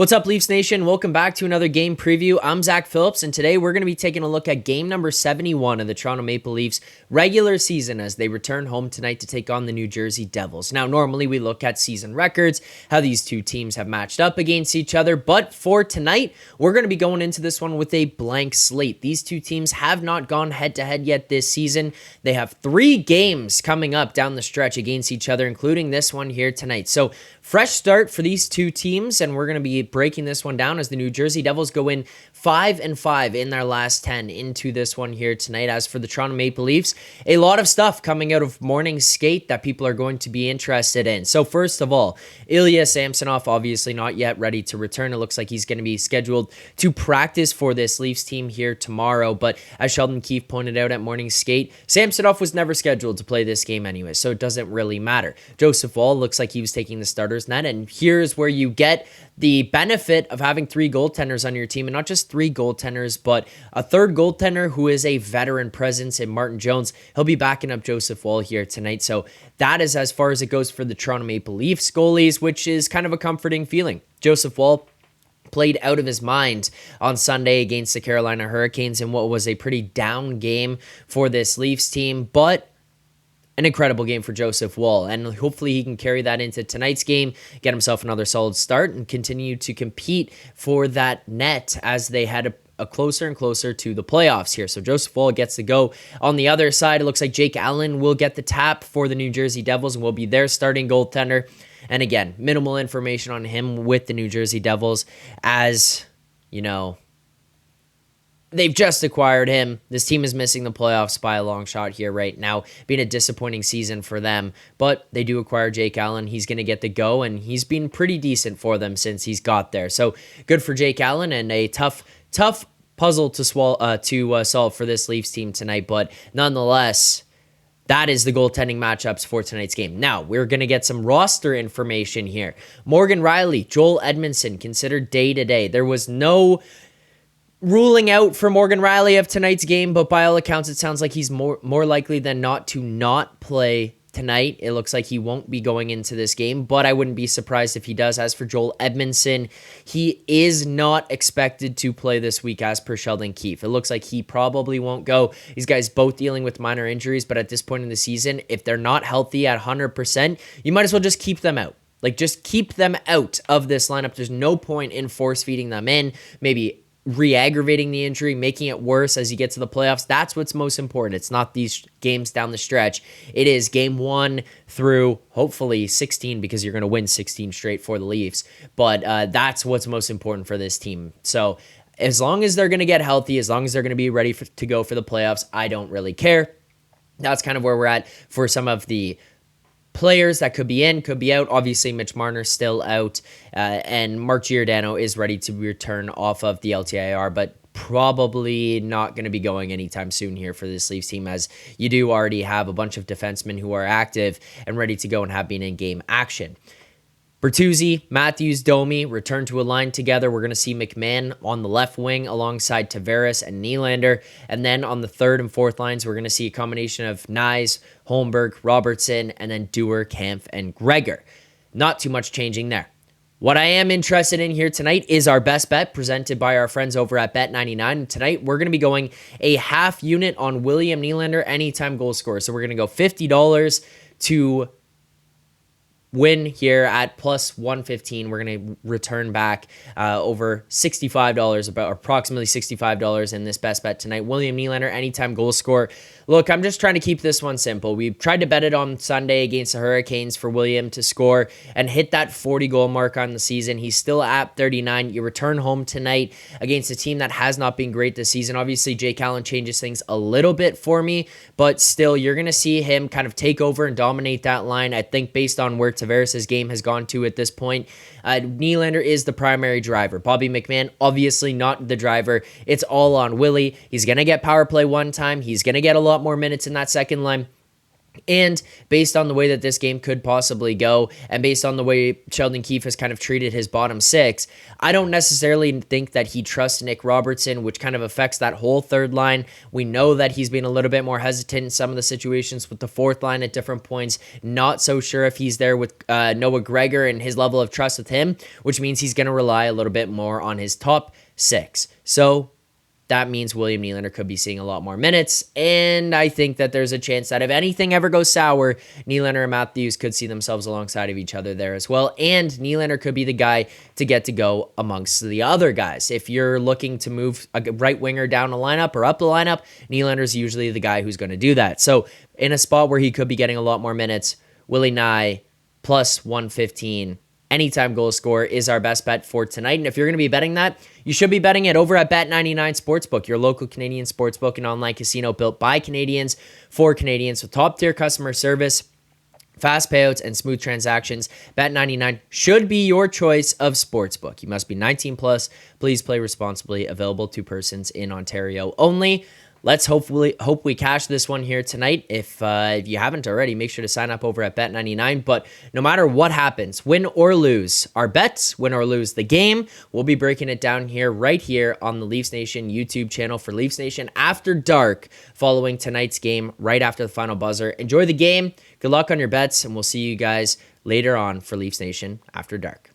What's up, Leafs Nation? Welcome back to another game preview. I'm Zack Phillips, and today we're going to be taking a look at game number 71 of the Toronto Maple Leafs regular season as they return home tonight to take on the New Jersey Devils. Now, normally we look at season records, how these two teams have matched up against each other, but for tonight, we're going to be going into this one with a blank slate. These two teams have not gone head-to-head yet this season. They have 3 games coming up down the stretch against each other, including this one here tonight. So, fresh start for these two teams, and we're going to be breaking this one down as the New Jersey Devils go in 5-5 in their last 10 into this one here tonight. As for the Toronto Maple Leafs, a lot of stuff coming out of morning skate that people are going to be interested in. So first of all, Ilya Samsonov obviously not yet ready to return. It looks like he's going to be scheduled to practice for this Leafs team here tomorrow, but as Sheldon Keefe pointed out at morning skate, Samsonov was never scheduled to play this game anyway, so it doesn't really matter. Joseph Woll looks like he was taking the starter's net, and here's where you get the benefit of having 3 goaltenders on your team, and not just 3 goaltenders, but a third goaltender who is a veteran presence in Martin Jones. He'll be backing up Joseph Woll here tonight, so that is as far as it goes for the Toronto Maple Leafs goalies, which is kind of a comforting feeling. Joseph Woll played out of his mind on Sunday against the Carolina Hurricanes in what was a pretty down game for this Leafs team, but an incredible game for Joseph Woll, and hopefully he can carry that into tonight's game, get himself another solid start, and continue to compete for that net as they head a closer and closer to the playoffs here. So Joseph Woll gets to go. On the other side, it looks like Jake Allen will get the tap for the New Jersey Devils and will be their starting goaltender. And again, minimal information on him with the New Jersey Devils, as, you know, they've just acquired him. This team is missing the playoffs by a long shot here right now, being a disappointing season for them. But they do acquire Jake Allen. He's going to get the go, and he's been pretty decent for them since he's got there. So good for Jake Allen, and a tough puzzle to solve for this Leafs team tonight. But nonetheless, that is the goaltending matchups for tonight's game. Now, we're going to get some roster information here. Morgan Rielly, Joel Edmondson considered day-to-day. There was no ruling out for Morgan Rielly of tonight's game, but by all accounts, it sounds like he's more likely than not to not play tonight. It looks like he won't be going into this game, but I wouldn't be surprised if he does. As for Joel Edmondson, he is not expected to play this week as per Sheldon Keefe. It looks like he probably won't go. These guys both dealing with minor injuries, but at this point in the season, if they're not healthy at 100%, you might as well just keep them out. Just keep them out of this lineup. There's no point in force feeding them in. Maybe re-aggravating the injury, making it worse as you get to the playoffs. That's what's most important. It's not these games down the stretch. It is game 1 through hopefully 16, because you're going to win 16 straight for the Leafs. But that's what's most important for this team. So as long as they're going to get healthy, as long as they're going to be ready to go for the playoffs, I don't really care. That's kind of where we're at for some of the players that could be in, could be out. Obviously, Mitch Marner's still out, and Mark Giordano is ready to return off of the LTIR, but probably not going to be going anytime soon here for this Leafs team, as you do already have a bunch of defensemen who are active and ready to go and have been in game action. Bertuzzi, Matthews, Domi return to a line together. We're going to see McMahon on the left wing alongside Tavares and Nylander. And then on the third and fourth lines, we're going to see a combination of Nyes, Holmberg, Robertson, and then Dewar, Kampf, and Gregor. Not too much changing there. What I am interested in here tonight is our best bet presented by our friends over at Bet99. Tonight, we're going to be going a half unit on William Nylander anytime goal scorer. So we're going to go $50 to win here at plus 115. We're going to return back over $65, about approximately $65 in this best bet tonight. William Nylander, anytime goal scorer. Look, I'm just trying to keep this one simple. We tried to bet it on Sunday against the Hurricanes for William to score and hit that 40-goal mark on the season. He's still at 39. You return home tonight against a team that has not been great this season. Obviously, Jake Allen changes things a little bit for me, but still, you're going to see him kind of take over and dominate that line. I think based on where Tavares' game has gone to at this point, Nylander is the primary driver. Bobby McMahon, obviously not the driver. It's all on Willie. He's going to get power play one time. He's going to get a lot more minutes in that second line. And based on the way that this game could possibly go, and based on the way Sheldon Keefe has kind of treated his bottom six, I don't necessarily think that he trusts Nick Robertson, which kind of affects that whole third line. We know that he's been a little bit more hesitant in some of the situations with the fourth line at different points. Not so sure if he's there with Noah Gregor and his level of trust with him, which means he's going to rely a little bit more on his top six. So that means William Nylander could be seeing a lot more minutes, and I think that there's a chance that if anything ever goes sour, Nylander and Matthews could see themselves alongside of each other there as well, and Nylander could be the guy to get to go amongst the other guys. If you're looking to move a right winger down the lineup or up the lineup, Nylander's usually the guy who's going to do that. So in a spot where he could be getting a lot more minutes, Willie Nye plus 115 anytime goal scorer is our best bet for tonight. And if you're going to be betting that, you should be betting it over at Bet99 Sportsbook, your local Canadian sportsbook and online casino built by Canadians for Canadians with top-tier customer service, fast payouts, and smooth transactions. Bet99 should be your choice of sportsbook. You must be 19 plus. Please play responsibly. Available to persons in Ontario only. Let's hope we cash this one here tonight. If you haven't already, make sure to sign up over at Bet99. But no matter what happens, win or lose our bets, win or lose the game, we'll be breaking it down here, right here on the Leafs Nation YouTube channel for Leafs Nation After Dark, following tonight's game right after the final buzzer. Enjoy the game. Good luck on your bets, and we'll see you guys later on for Leafs Nation After Dark.